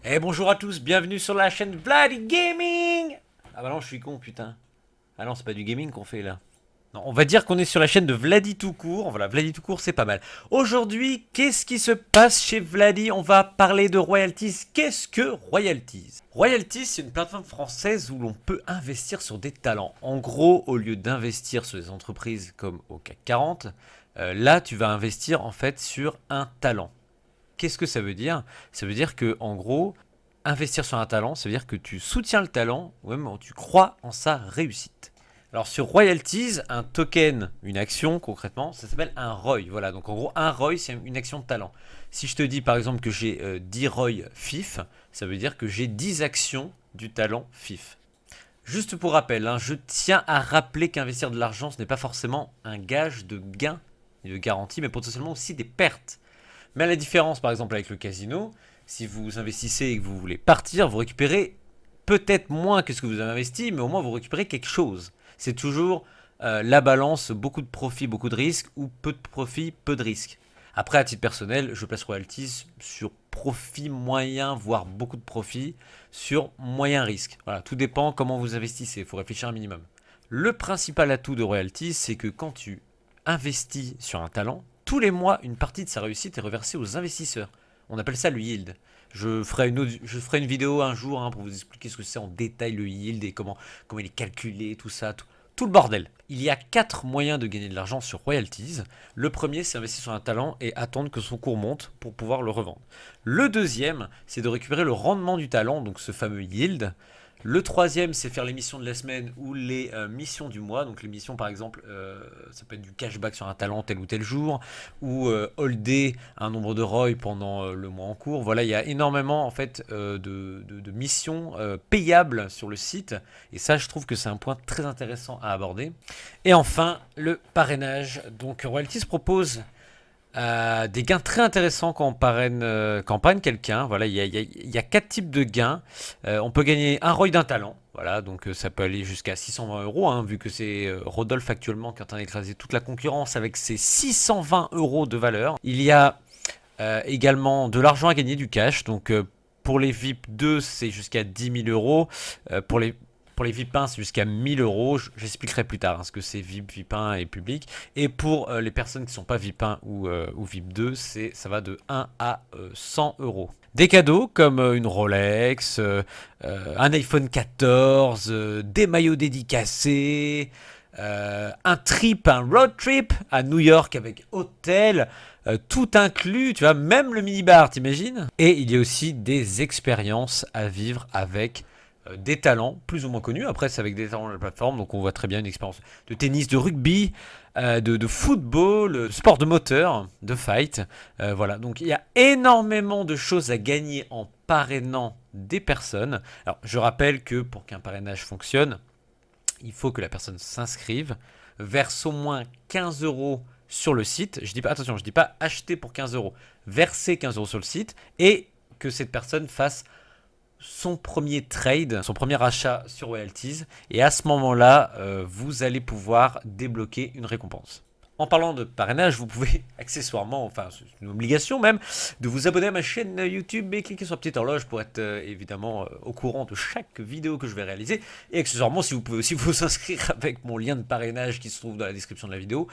Et bonjour à tous, bienvenue sur la chaîne Vladi Gaming. Ah bah non, je suis con, putain. Ah non, c'est pas du gaming qu'on fait là. Non, on va dire qu'on est sur la chaîne de Vladi tout court. Voilà, Vladi tout court, c'est pas mal. Aujourd'hui, qu'est-ce qui se passe chez Vladi? On va parler de royalties. Qu'est-ce que royalties? Royalties, c'est une plateforme française où l'on peut investir sur des talents. En gros, au lieu d'investir sur des entreprises comme au CAC 40, là, tu vas investir en fait sur un talent. Qu'est-ce que ça veut dire? Ça veut dire que, en gros, investir sur un talent, ça veut dire que tu soutiens le talent ou même tu crois en sa réussite. Alors sur Royalties, un token, une action concrètement, ça s'appelle un ROI. Voilà, donc en gros, un ROI, c'est une action de talent. Si je te dis par exemple que j'ai 10 ROI FIF, ça veut dire que j'ai 10 actions du talent FIF. Juste pour rappel, hein, je tiens à rappeler qu'investir de l'argent, ce n'est pas forcément un gage de gain et de garantie, mais potentiellement aussi des pertes. Mais à la différence, par exemple, avec le casino, si vous investissez et que vous voulez partir, vous récupérez peut-être moins que ce que vous avez investi, mais au moins vous récupérez quelque chose. C'est toujours la balance, beaucoup de profits, beaucoup de risques, ou peu de profits, peu de risques. Après, à titre personnel, je place royalties sur profit moyen, voire beaucoup de profit, sur moyen risque. Voilà, tout dépend comment vous investissez, il faut réfléchir un minimum. Le principal atout de royalties, c'est que quand tu investis sur un talent, tous les mois, une partie de sa réussite est reversée aux investisseurs. On appelle ça le yield. Je ferai une vidéo un jour hein, pour vous expliquer ce que c'est en détail le yield et comment il est calculé, tout ça, tout le bordel. Il y a 4 moyens de gagner de l'argent sur royalties. Le premier, c'est investir sur un talent et attendre que son cours monte pour pouvoir le revendre. Le deuxième, c'est de récupérer le rendement du talent, donc ce fameux yield. Le troisième, c'est faire les missions de la semaine ou les missions du mois. Donc les missions, par exemple, ça peut être du cashback sur un talent tel ou tel jour, ou holder un nombre de ROI pendant le mois en cours. Voilà, il y a énormément en fait de missions payables sur le site. Et ça, je trouve que c'est un point très intéressant à aborder. Et enfin, le parrainage. Donc Royalties propose des gains très intéressants quand on parraine quelqu'un. Voilà, il y a 4 types de gains. On peut gagner un ROI d'un talent. Voilà, donc ça peut aller jusqu'à 620 euros, hein, vu que c'est Rodolphe actuellement qui est en train d'écraser toute la concurrence avec ses 620 euros de valeur. Il y a également de l'argent à gagner, du cash. Donc pour les VIP 2, c'est jusqu'à 10 000 euros. Pour les VIP 1, c'est jusqu'à 1000 euros. J'expliquerai plus tard hein, ce que c'est VIP, VIP 1 et public. Et pour les personnes qui ne sont pas VIP 1 ou VIP 2, ça va de 1 à 100 euros. Des cadeaux comme une Rolex, un iPhone 14, des maillots dédicacés, un road trip à New York avec hôtel, tout inclus, tu vois, même le minibar, t'imagines? Et il y a aussi des expériences à vivre avec des talents plus ou moins connus. Après, c'est avec des talents de la plateforme, donc on voit très bien une expérience de tennis, de rugby, de football, de sport de moteur, de fight. Voilà, donc il y a énormément de choses à gagner en parrainant des personnes. Alors, je rappelle que pour qu'un parrainage fonctionne, il faut que la personne s'inscrive, verse au moins 15 euros sur le site. Je dis pas, attention, je dis pas acheter pour 15 euros, verser 15 euros sur le site et que cette personne fasse son premier trade, son premier achat sur Royalties. Et à ce moment-là, vous allez pouvoir débloquer une récompense. En parlant de parrainage, vous pouvez accessoirement, enfin c'est une obligation même, de vous abonner à ma chaîne YouTube et cliquer sur la petite horloge pour être évidemment au courant de chaque vidéo que je vais réaliser. Et accessoirement, si vous pouvez aussi vous inscrire avec mon lien de parrainage qui se trouve dans la description de la vidéo,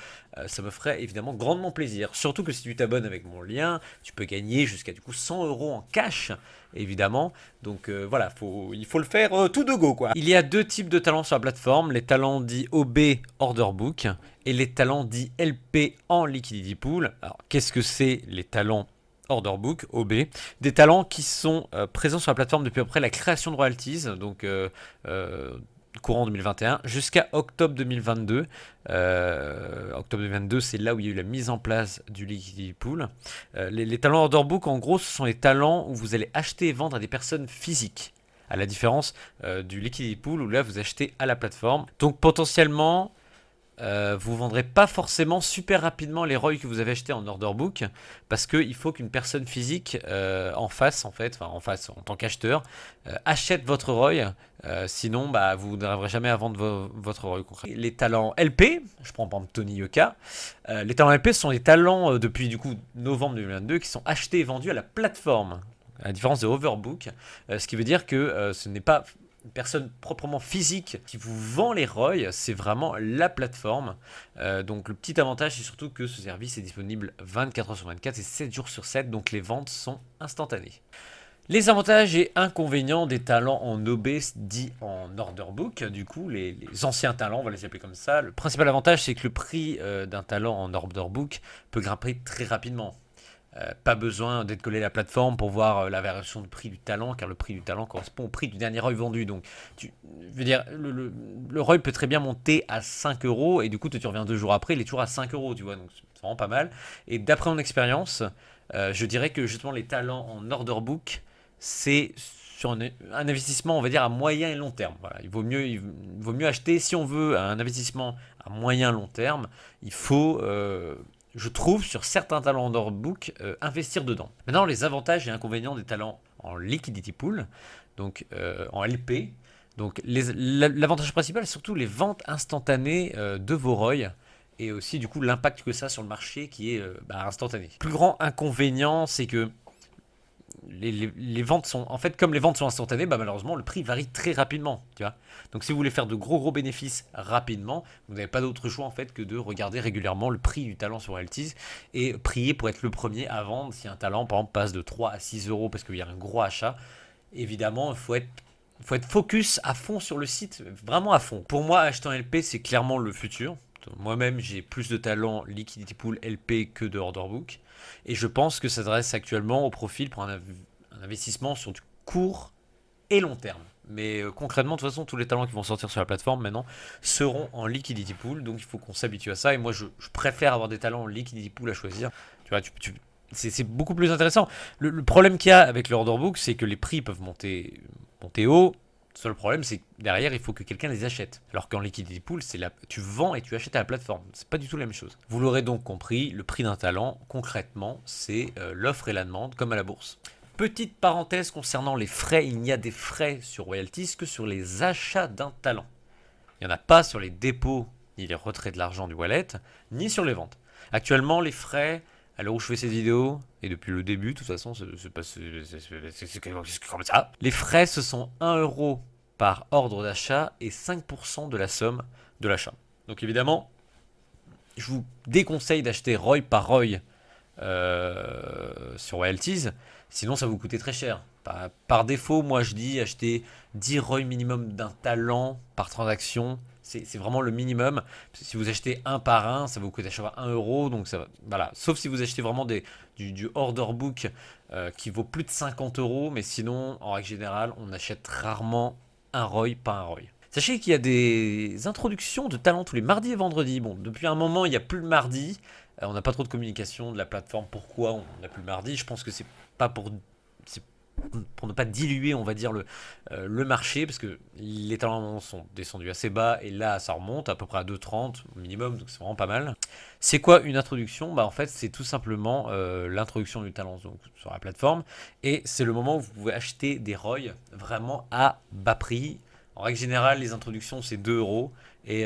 ça me ferait évidemment grandement plaisir. Surtout que si tu t'abonnes avec mon lien, tu peux gagner jusqu'à du coup 100 euros en cash évidemment. Donc voilà, il faut le faire tout de go quoi. Il y a 2 types de talents sur la plateforme, les talents dits OB Order Book et les talents dits LP en Liquidity Pool. Alors qu'est-ce que c'est les talents Order Book, OB, des talents qui sont présents sur la plateforme depuis après la création de Royalties, donc courant 2021 jusqu'à octobre 2022. Octobre 2022, c'est là où il y a eu la mise en place du Liquidity Pool. Les talents Order Book, en gros, ce sont les talents où vous allez acheter et vendre à des personnes physiques. À la différence du Liquidity Pool où là vous achetez à la plateforme. Donc potentiellement, vous vendrez pas forcément super rapidement les ROI que vous avez achetés en order book parce qu'il faut qu'une personne physique en face en fait, enfin en face en tant qu'acheteur achète votre ROI, sinon bah, vous n'arriverez jamais à vendre votre ROI concret. Les talents LP, je prends par exemple Tony Yoka, les talents LP sont des talents depuis du coup novembre 2022 qui sont achetés et vendus à la plateforme. à la différence de Overbook, ce qui veut dire que ce n'est pas une personne proprement physique qui vous vend les ROI, c'est vraiment la plateforme. Donc le petit avantage, c'est surtout que ce service est disponible 24 heures sur 24 et 7 jours sur 7, donc les ventes sont instantanées. Les avantages et inconvénients des talents en OB dit en order book, du coup les anciens talents, on va les appeler comme ça. Le principal avantage, c'est que le prix d'un talent en order book peut grimper très rapidement. Pas besoin d'être collé à la plateforme pour voir la variation de prix du talent, car le prix du talent correspond au prix du dernier ROI vendu. Donc, je veux dire, le ROI peut très bien monter à 5 euros, et du coup, tu reviens 2 jours après, il est toujours à 5 euros, tu vois, donc c'est vraiment pas mal. Et d'après mon expérience, je dirais que justement les talents en order book, c'est sur un investissement, on va dire, à moyen et long terme. Voilà, il vaut mieux acheter, si on veut un investissement à moyen long terme, il faut je trouve, sur certains talents en order book, investir dedans. Maintenant, les avantages et inconvénients des talents en liquidity pool, donc en LP. Donc, l'avantage principal, c'est surtout les ventes instantanées de vos ROI et aussi, du coup, l'impact que ça a sur le marché qui est instantané. Le plus grand inconvénient, c'est que les ventes sont, en fait, comme les ventes sont instantanées, malheureusement, le prix varie très rapidement, tu vois. Donc, si vous voulez faire de gros bénéfices rapidement, vous n'avez pas d'autre choix, en fait, que de regarder régulièrement le prix du talent sur Royalties et prier pour être le premier à vendre si un talent, par exemple, passe de 3 à 6 euros parce qu'il y a un gros achat. Évidemment, il faut être focus à fond sur le site, vraiment à fond. Pour moi, acheter en LP, c'est clairement le futur. Moi-même, j'ai plus de talent Liquidity Pool LP que de Order Book. Et je pense que ça s'adresse actuellement au profil pour un investissement sur du court et long terme. Mais concrètement, de toute façon, tous les talents qui vont sortir sur la plateforme maintenant seront en Liquidity Pool. Donc il faut qu'on s'habitue à ça. Et moi, je préfère avoir des talents en Liquidity Pool à choisir. Tu vois, c'est beaucoup plus intéressant. Le problème qu'il y a avec le Order Book, c'est que les prix peuvent monter haut. Le seul problème, c'est que derrière, il faut que quelqu'un les achète. Alors qu'en liquidity pool, tu vends et tu achètes à la plateforme. C'est pas du tout la même chose. Vous l'aurez donc compris, le prix d'un talent, concrètement, c'est l'offre et la demande, comme à la bourse. Petite parenthèse concernant les frais, il n'y a des frais sur Royalties que sur les achats d'un talent. Il n'y en a pas sur les dépôts, ni les retraits de l'argent du wallet, ni sur les ventes. Actuellement, les frais, à l'heure où je fais cette vidéo, et depuis le début, de toute façon, c'est comme ça. Les frais, ce sont 1 euro par ordre d'achat et 5% de la somme de l'achat. Donc évidemment, je vous déconseille d'acheter ROI par ROI sur Royalties, sinon ça va vous coûter très cher. Par défaut, moi je dis acheter 10 ROI minimum d'un talent par transaction. C'est vraiment le minimum. Si vous achetez un par un, ça va vous coûter à chaque fois 1 euro. Donc ça va, voilà. Sauf si vous achetez vraiment du order book qui vaut plus de 50 euros. Mais sinon, en règle générale, on achète rarement un ROI par un ROI. Sachez qu'il y a des introductions de talents tous les mardis et vendredis. Bon, depuis un moment, il n'y a plus le mardi. On n'a pas trop de communication de la plateforme. Pourquoi on n'a plus le mardi? Je pense que c'est pas pour ne pas diluer, on va dire, le marché, parce que les talents sont descendus assez bas, et là, ça remonte à peu près à 2,30 au minimum, donc c'est vraiment pas mal. C'est quoi une introduction? En fait, c'est tout simplement l'introduction du talent donc, sur la plateforme, et c'est le moment où vous pouvez acheter des ROI vraiment à bas prix. En règle générale, les introductions, c'est 2 euros. Et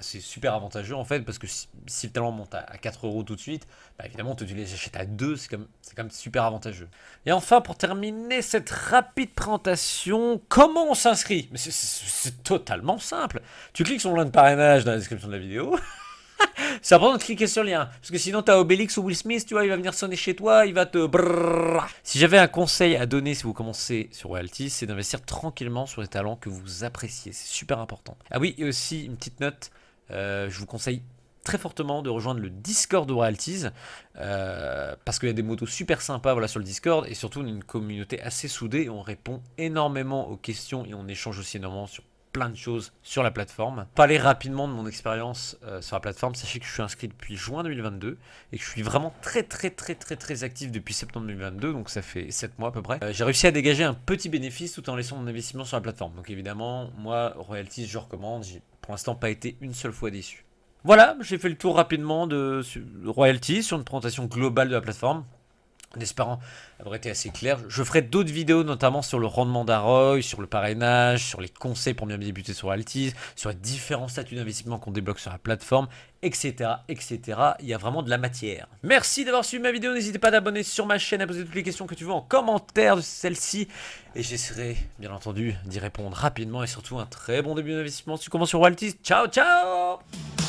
c'est super avantageux en fait, parce que si le talent monte à 4 euros tout de suite, évidemment, tu les achètes à 2, c'est quand même super avantageux. Et enfin, pour terminer cette rapide présentation, comment on s'inscrit? Mais c'est totalement simple. Tu cliques sur le lien de parrainage dans la description de la vidéo. C'est important de cliquer sur le lien. Parce que sinon, t'as Obélix ou Will Smith, tu vois, il va venir sonner chez toi, il va te brrrr. Si j'avais un conseil à donner si vous commencez sur Royalties, c'est d'investir tranquillement sur les talents que vous appréciez. C'est super important. Ah oui, et aussi, une petite note, je vous conseille très fortement de rejoindre le Discord de Royalties parce qu'il y a des motos super sympas sur le Discord et surtout une communauté assez soudée et on répond énormément aux questions et on échange aussi énormément sur plein de choses sur la plateforme. Parler rapidement de mon expérience sur la plateforme, sachez que je suis inscrit depuis juin 2022 et que je suis vraiment très actif depuis septembre 2022, donc ça fait 7 mois à peu près. J'ai réussi à dégager un petit bénéfice tout en laissant mon investissement sur la plateforme. Donc évidemment, moi, Royalties, je recommande, j'ai pour l'instant pas été une seule fois déçu. Voilà, j'ai fait le tour rapidement de Royalties sur une présentation globale de la plateforme. En espérant avoir été assez clair. Je ferai d'autres vidéos, notamment sur le rendement d'Arroy, sur le parrainage, sur les conseils pour bien débuter sur Altis, sur les différents statuts d'investissement qu'on débloque sur la plateforme, etc., etc. Il y a vraiment de la matière. Merci d'avoir suivi ma vidéo. N'hésitez pas à t'abonner sur ma chaîne, à poser toutes les questions que tu veux en commentaire de celle-ci. Et j'essaierai, bien entendu, d'y répondre rapidement. Et surtout, un très bon début d'investissement si tu commences sur Altis. Ciao, ciao!